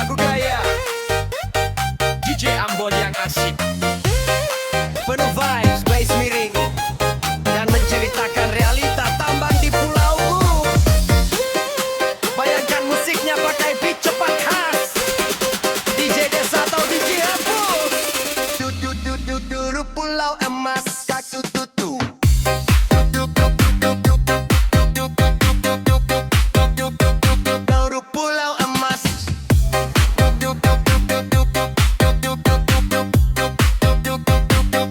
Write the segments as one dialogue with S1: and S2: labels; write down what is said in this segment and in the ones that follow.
S1: lagu gaya DJ Ambon yang asik, penuh vibes, bass miring, dan menceritakan realita tambang di Pulau U. Bayangkan musiknya pakai beat cepat khas DJ Desa atau DJ Hapus. Dulu Pulau Emas kaku tutu. Dulu Pulau Emas.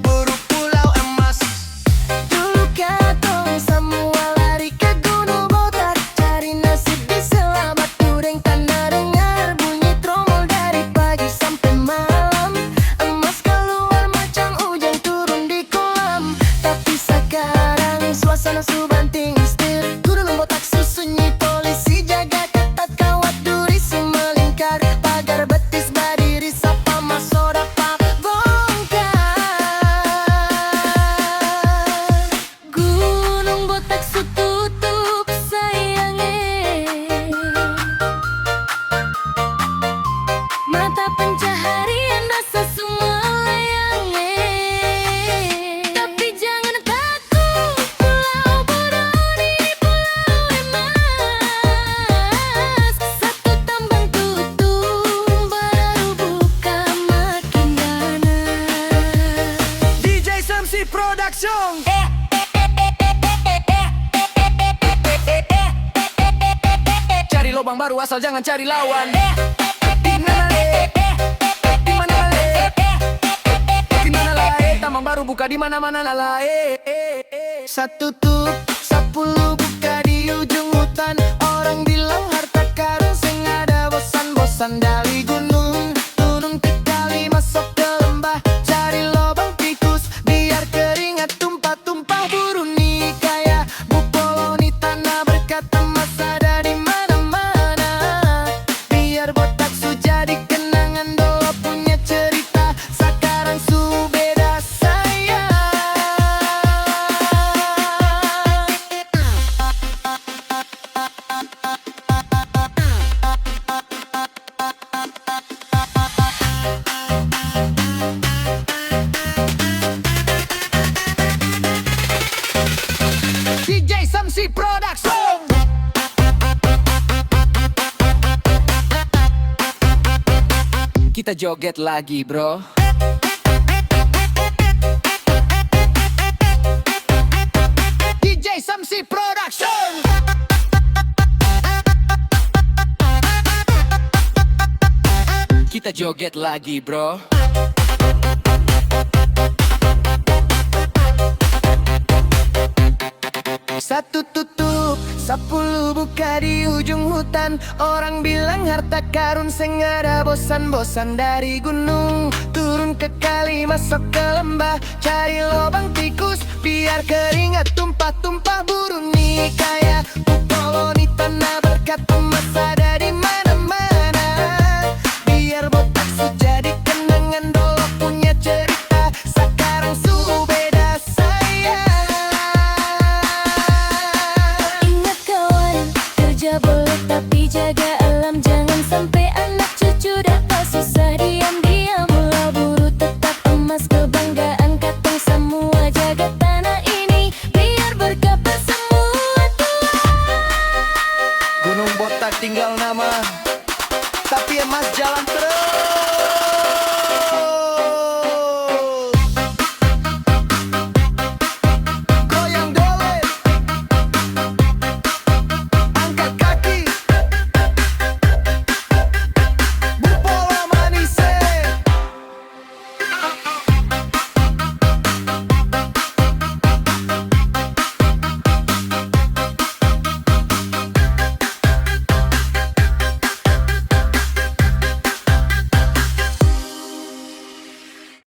S1: Buru Pulau Emas.
S2: Dulu katong semua lari ke Gunung Botak, cari nasib di selamat tureng tanah, dengar bunyi tromol dari pagi sampai malam. Emas keluar macam hujan turun di kolam. Tapi sekarang suasana subanting setir. Gunung Botak sunyi, polisi jaga ketat, kawat duri semelingkar, pagar betis berdiri, sapa masuk dapat bongkar. Gunung Botak tutup sayange, mata pencaharian rasa semua layange. Tapi jangan takut, pulau bodoh di Pulau Emas. Satu tambang tutup, baru buka makin ganas.
S1: DJ Samsi Production. Cari lubang baru asal jangan cari lawan. Dimana le? Dimana le? Dimana lae? Tambang baru buka di mana-mana lae.
S2: Satu tutup, 10 buka di ujung hutan. Orang bilang harta karun sing ada bosan-bosan, dari gunung turun ke kali, masuk ke lembah, cari lobang tikus biar keringat tumpah-tumpah. Buru nih kaya Bupolo nih, tanah berkat emas ada di mana-mana. Biar Botak su jadi kenangan, dulu punya cerita, sekarang su beda sayang.
S1: DJ Samsi Production. Kita joget lagi, bro. DJ Samsi Production. Kita joget lagi, bro.
S2: Satu tutup, 10 buka di ujung hutan. Orang bilang harta karun sing ada bosan-bosan, dari gunung turun ke kali, masuk ke lembah, cari lobang tikus biar keringat tumpah-tumpah. Buru nih kaya Bupolo nih, tanah berkat emas ada di mana-mana. Biar Botak su jadi kenangan, dulu punya cerita, sekarang su beda sayang. Ingat kawan, kerja boleh tapi jaga alam, jangan sampai anak cucu dapat susah. Diam-diam pulau buru tetap emas, kebanggaan katong semua, jaga tanah ini biar berkabar semua tua.
S1: Gunung Botak tinggal nama, tapi emas jalan terus.